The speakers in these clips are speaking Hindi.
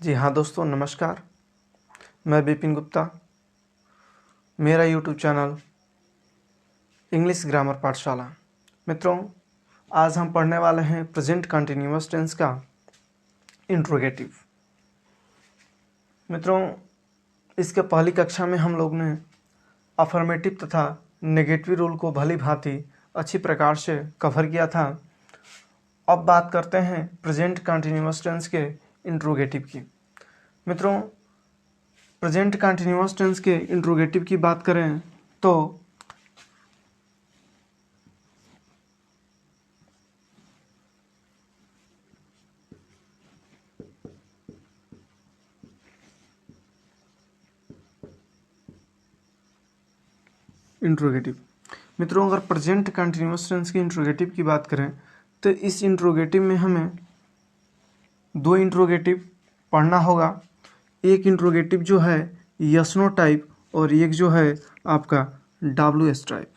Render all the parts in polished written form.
जी हाँ दोस्तों, नमस्कार। मैं विपिन गुप्ता। मेरा यूट्यूब चैनल इंग्लिश ग्रामर पाठशाला। मित्रों, आज हम पढ़ने वाले हैं प्रेजेंट कंटिन्यूअस टेंस का इंट्रोगेटिव। मित्रों, इसके पहली कक्षा में हम लोग ने अफर्मेटिव तथा नेगेटिव रूल को भली भांति अच्छी प्रकार से कवर किया था। अब बात करते हैं प्रेजेंट कंटिन्यूअस टेंस के इंट्रोगेटिव की। मित्रों, प्रेजेंट कंटिन्यूअस टेंस के इंट्रोगेटिव की बात करें तो मित्रों, अगर प्रेजेंट कंटिन्यूअस टेंस के इंट्रोगेटिव की बात करें तो इस इंट्रोगेटिव में हमें दो इंट्रोगेटिव पढ़ना होगा। एक इंट्रोगेटिव जो है यस नो टाइप और एक जो है आपका WS टाइप।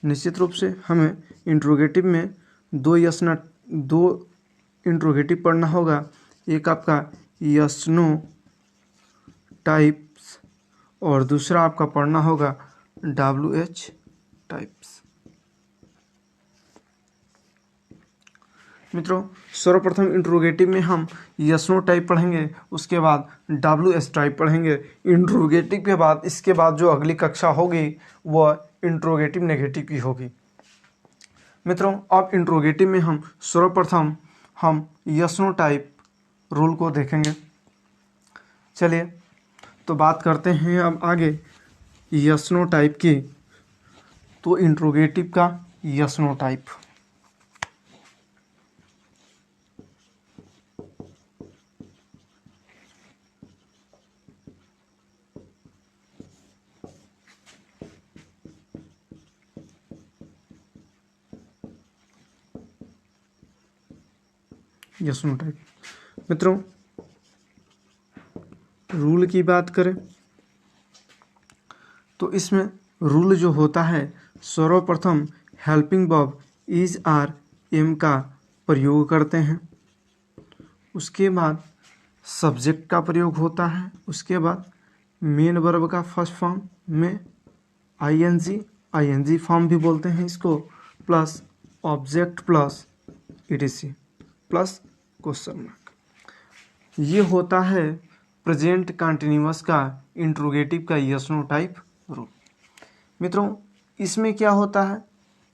निश्चित रूप से हमें इंट्रोगेटिव में दो इंट्रोगेटिव पढ़ना होगा। एक आपका यस नो टाइप्स और दूसरा आपका पढ़ना होगा WH टाइप्स। मित्रों, सर्वप्रथम इंट्रोगेटिव में हम यस नो टाइप पढ़ेंगे, उसके बाद WS टाइप पढ़ेंगे। इंट्रोगेटिव के बाद इसके बाद जो अगली कक्षा होगी वह इंट्रोगेटिव नेगेटिव की होगी। मित्रों, अब इंट्रोगेटिव में हम सर्वप्रथम यस नो टाइप रूल को देखेंगे। चलिए तो बात करते हैं अब आगे यस नो टाइप की। तो इंट्रोगेटिव का yes no type. Yes no type. मित्रों, रूल की बात करें तो इसमें रूल जो होता है सर्वप्रथम helping verb is are am का प्रयोग करते हैं। उसके बाद सब्जेक्ट का प्रयोग होता है। उसके बाद मेन वर्ब का फर्स्ट फॉर्म में आईएनजी फॉर्म भी बोलते हैं इसको, plus object plus etc plus question mark. ये होता है प्रेजेंट कंटिन्यूअस का इंट्रोगेटिव का यस नो टाइप रूल। मित्रों, इसमें क्या होता है,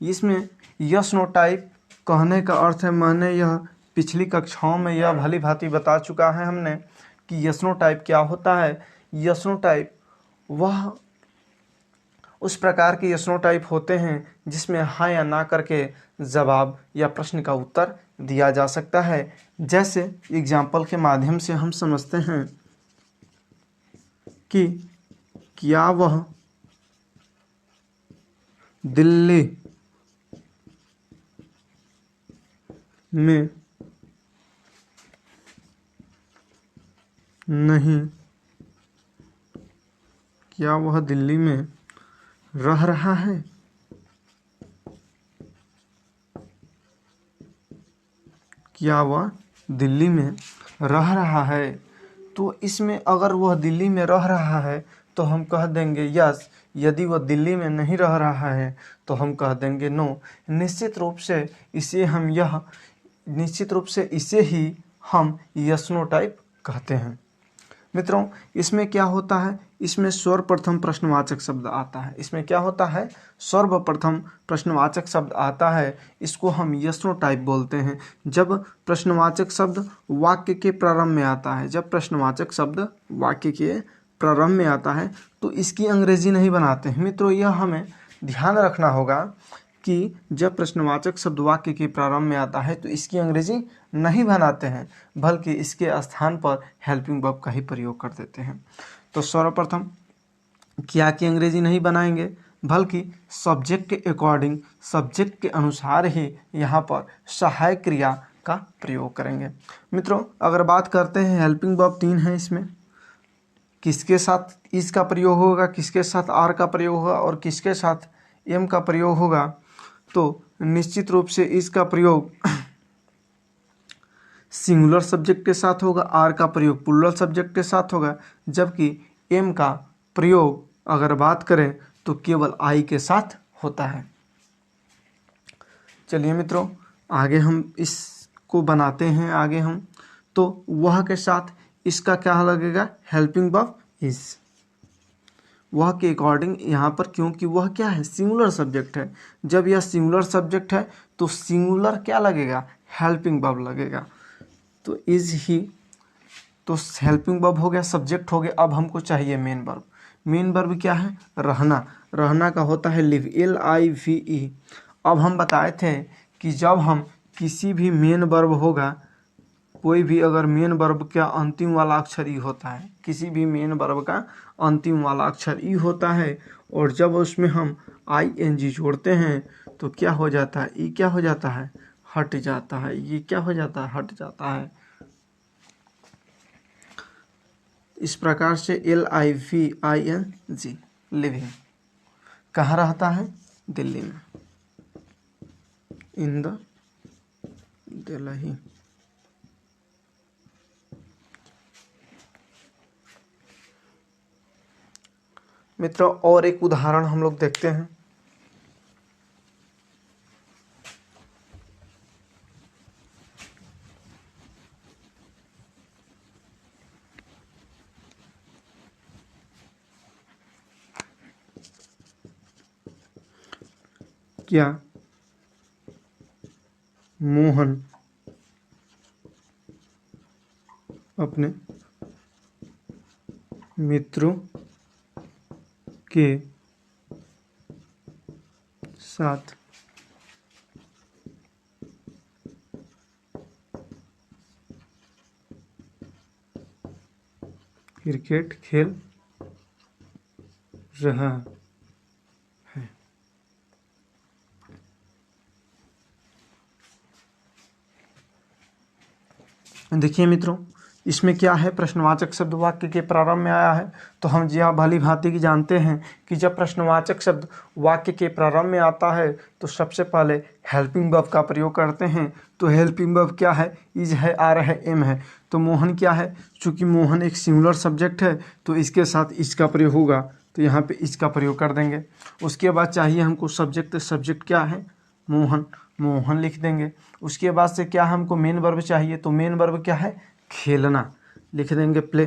इसमें यस नो टाइप कहने का अर्थ है, मैंने यह पिछली कक्षाओं में यह भली भांति बता चुका है हमने कि यस नो टाइप क्या होता है। यस नो टाइप वह उस प्रकार के यस नो टाइप होते हैं जिसमें हाँ या ना करके जवाब या प्रश्न का उत्तर दिया जा सकता है। जैसे एग्जाम्पल के माध्यम से हम समझते हैं कि क्या वह दिल्ली में नहीं, क्या वह दिल्ली में रह रहा है? क्या वह दिल्ली में रह रहा है? तो इसमें अगर वह दिल्ली में रह रहा है तो हम कह देंगे यस। यदि वह दिल्ली में नहीं रह रहा है तो हम कह देंगे नो। निश्चित रूप से इसे ही हम यस नो टाइप कहते हैं। मित्रों, इसमें क्या होता है, इसमें सर्वप्रथम प्रश्नवाचक शब्द आता है। इसमें क्या होता है, सर्वप्रथम प्रश्नवाचक शब्द आता है। इसको हम यस नो टाइप बोलते हैं। जब प्रश्नवाचक शब्द वाक्य के प्रारंभ में आता है, जब प्रश्नवाचक शब्द वाक्य के प्रारंभ में आता है तो इसकी अंग्रेजी नहीं बनाते हैं। मित्रों, यह हमें ध्यान रखना होगा कि जब प्रश्नवाचक शब्द वाक्य के प्रारंभ में आता है तो इसकी अंग्रेजी नहीं बनाते हैं, बल्कि इसके स्थान पर हेल्पिंग वर्ब का ही प्रयोग कर देते हैं। तो सर्वप्रथम क्या की अंग्रेजी नहीं बनाएंगे, बल्कि सब्जेक्ट के अकॉर्डिंग, सब्जेक्ट के अनुसार ही यहाँ पर सहायक क्रिया का प्रयोग करेंगे। मित्रों, अगर बात करते हैं हेल्पिंग वर्ब 3 है, इसमें किसके साथ इस का प्रयोग होगा, किसके साथ आर का प्रयोग होगा और किसके साथ एम का प्रयोग होगा। तो निश्चित रूप से इसका प्रयोग सिंगुलर सब्जेक्ट के साथ होगा, आर का प्रयोग प्लूरल सब्जेक्ट के साथ होगा, जबकि एम का प्रयोग अगर बात करें तो केवल आई के साथ होता है। चलिए मित्रों, आगे हम इसको बनाते हैं। आगे हम तो वह के साथ इसका क्या लगेगा, हेल्पिंग वर्ब इज, वह के अकॉर्डिंग यहाँ पर, क्योंकि वह क्या है, सिंगुलर सब्जेक्ट है। जब यह सिंगुलर सब्जेक्ट है तो सिंगुलर क्या लगेगा, हेल्पिंग वर्ब लगेगा। तो इज ही, तो हेल्पिंग वर्ब हो गया, सब्जेक्ट हो गया। अब हमको चाहिए मेन वर्ब। मेन वर्ब क्या है, रहना। रहना का होता है लिव, LIVE। अब हम बताए थे कि जब हम किसी भी मेन वर्ब होगा, कोई भी अगर मेन वर्ब का अंतिम वाला अक्षर ई होता है, किसी भी मेन वर्ब का अंतिम वाला अक्षर ई होता है, और जब उसमें हम ING जोड़ते हैं तो क्या हो जाता है, ई क्या हो जाता है, हट जाता है। ये क्या हो जाता है, हट जाता है। इस प्रकार से LIVING, लिविंग, कहाँ रहता है, दिल्ली में, इन द दिल्ली। मित्रों, और एक उदाहरण हम लोग देखते हैं। क्या मोहन अपने मित्रों के साथ क्रिकेट खेल रहा है। देखिए मित्रों, इसमें क्या है, प्रश्नवाचक शब्द वाक्य के प्रारंभ में आया है। तो हम जी हाँ भली भांति की जानते हैं कि जब प्रश्नवाचक शब्द वाक्य के प्रारंभ में आता है तो सबसे पहले हेल्पिंग वर्ब का प्रयोग करते हैं। तो हेल्पिंग वर्ब क्या है, इज है, आर है, एम है। तो मोहन क्या है, चूंकि मोहन एक सिंगुलर सब्जेक्ट है तो इसके साथ इसका प्रयोग होगा, तो यहाँ पे इसका प्रयोग कर देंगे। उसके बाद चाहिए हमको सब्जेक्ट, सब्जेक्ट क्या है, मोहन, मोहन लिख देंगे। उसके बाद से क्या हमको मेन वर्ब चाहिए, तो मेन वर्ब क्या है, खेलना, लिख देंगे प्ले।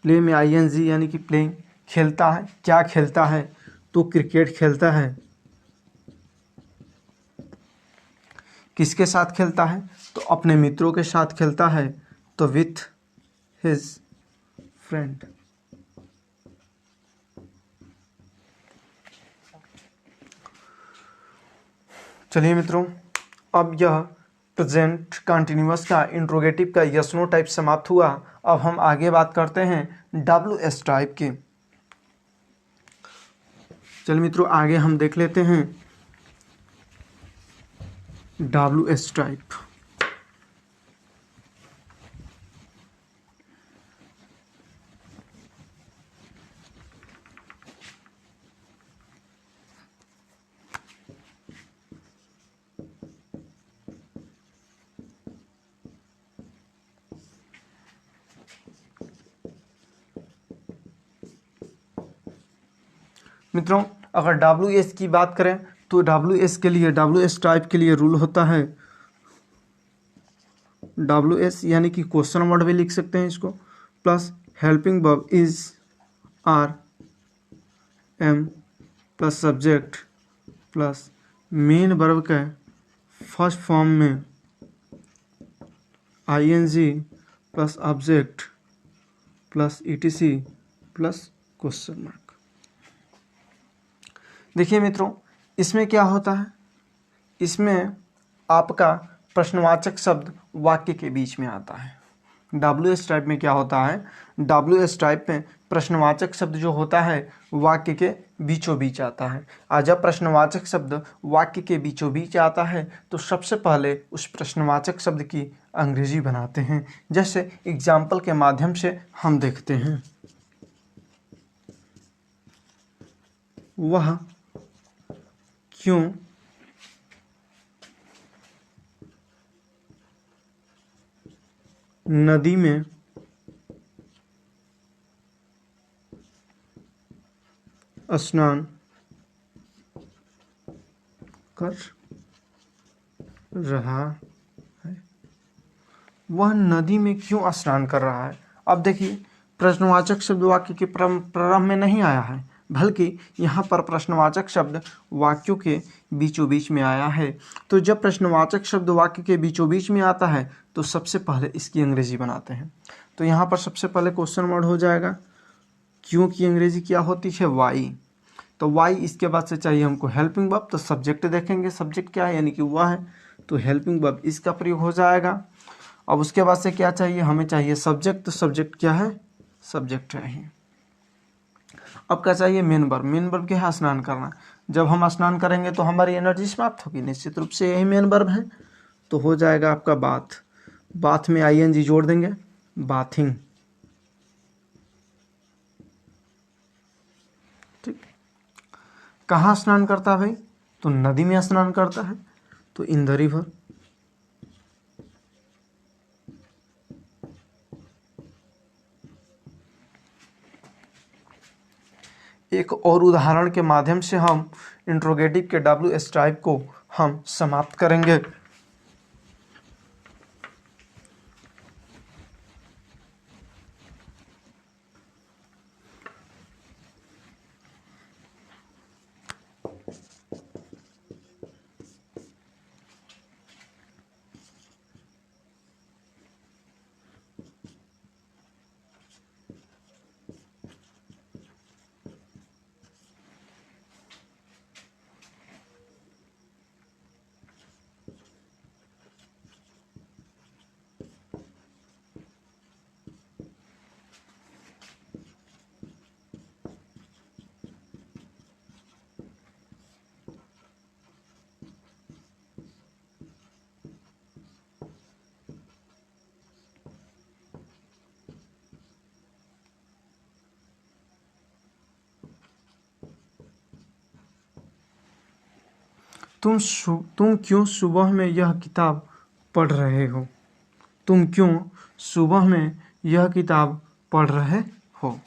प्ले में ING यानी कि प्लेइंग, खेलता है, क्या खेलता है, तो क्रिकेट खेलता है। किसके साथ खेलता है, तो अपने मित्रों के साथ खेलता है, तो विथ हिज फ्रेंड। चलिए मित्रों, अब यह प्रेजेंट कंटिन्यूअस का इंट्रोगेटिव का यस नो टाइप समाप्त हुआ। अब हम आगे बात करते हैं WS टाइप के। चलिए मित्रों, आगे हम देख लेते हैं WS टाइप। मित्रों, अगर WS की बात करें तो WS के लिए, WS टाइप के लिए रूल होता है, WS यानी कि क्वेश्चन वर्ड भी लिख सकते हैं इसको, plus helping verb is, are, am plus subject plus main verb का फर्स्ट फॉर्म में ING plus object plus ETC plus question mark. देखिए मित्रों, इसमें क्या होता है, इसमें आपका प्रश्नवाचक शब्द वाक्य के बीच में आता है। WS टाइप में क्या होता है, WS टाइप में प्रश्नवाचक शब्द जो होता है वाक्य के बीचों बीच आता है। और जब प्रश्नवाचक शब्द वाक्य के बीचों बीच आता है तो सबसे पहले उस प्रश्नवाचक शब्द की अंग्रेजी बनाते हैं। जैसे एग्जाम्पल के माध्यम से हम देखते हैं, वह क्यों नदी में स्नान कर रहा है। वह नदी में क्यों स्नान कर रहा है? अब देखिए, प्रश्नवाचक शब्द वाक्य के प्रारंभ में नहीं आया है, बल्कि यहाँ पर प्रश्नवाचक शब्द वाक्यों के बीचों बीच में आया है। तो जब प्रश्नवाचक शब्द वाक्य के बीचों बीच में आता है तो सबसे पहले इसकी अंग्रेजी बनाते हैं। तो यहाँ पर सबसे पहले क्वेश्चन वर्ड हो जाएगा, क्यों की अंग्रेजी क्या होती है? वाई। तो वाई, इसके बाद से चाहिए हमको हेल्पिंग वर्ब, तो सब्जेक्ट देखेंगे, सब्जेक्ट क्या है, यानी कि वह है, तो हेल्पिंग वर्ब इसका प्रयोग हो जाएगा। अब उसके बाद से क्या चाहिए? हमें चाहिए सब्जेक्ट, तो सब्जेक्ट क्या है? सब्जेक्ट है। अब क्या चाहिए? Main verb. मेन वर्ब क्या है? स्नान करना। जब हम स्नान करेंगे तो हमारी एनर्जी समाप्त होगी, निश्चित रूप से यही मेन वर्ब है। तो हो जाएगा आपका बाथ। बाथ में आईएनजी जोड़ देंगे, बाथिंग। ठीक। कहाँ स्नान करता है भाई? तो नदी में स्नान करता है, तो इन द रिवर। एक और उदाहरण के माध्यम से हम इंट्रोगेटिव के WH टाइप को हम समाप्त करेंगे। तुम क्यों सुबह में यह किताब पढ़ रहे हो? तुम क्यों सुबह में यह किताब पढ़ रहे हो?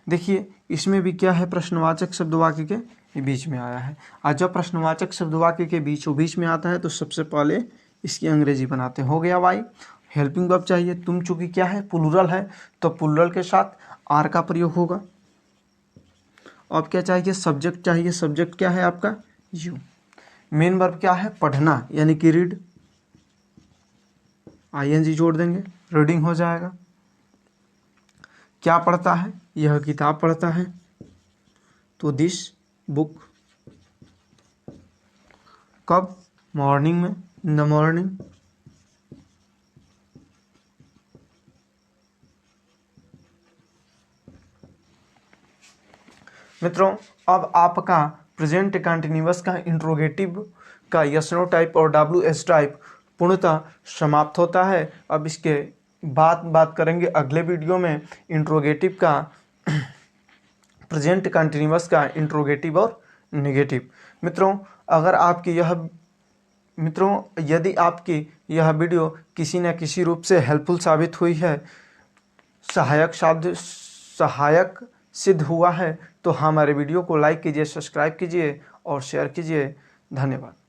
देखिए, इसमें भी क्या है? प्रश्नवाचक शब्द वाक्य के बीच में आया है। और जब प्रश्नवाचक शब्द वाक्य के बीचों बीच में आता है तो सबसे पहले इसकी अंग्रेजी बनाते। हो गया वाई। हेल्पिंग वर्ब चाहिए। तुम चूंकि क्या है? प्लूरल है, तो प्लूरल के साथ आर का प्रयोग होगा। अब क्या चाहिए? सब्जेक्ट चाहिए। सब्जेक्ट क्या है आपका? यू। मेन वर्ब क्या है? पढ़ना, यानी कि रीड। आईएनजी जोड़ देंगे, रीडिंग हो जाएगा। क्या पढ़ता है? यह किताब पढ़ता है, तो दिस बुक। कब? मॉर्निंग में, इन द मॉर्निंग। मित्रों, अब आपका प्रेजेंट कंटिन्यूअस का इंट्रोगेटिव का यस नो टाइप और WH टाइप पूर्णतः समाप्त होता है। अब इसके बात करेंगे अगले वीडियो में इंट्रोगेटिव का, प्रेजेंट कंटिन्यूअस का इंट्रोगेटिव और नेगेटिव। यदि आपकी यह वीडियो किसी न किसी रूप से हेल्पफुल साबित हुई है, सहायक सिद्ध हुआ है, तो हमारे वीडियो को लाइक कीजिए, सब्सक्राइब कीजिए और शेयर कीजिए। धन्यवाद।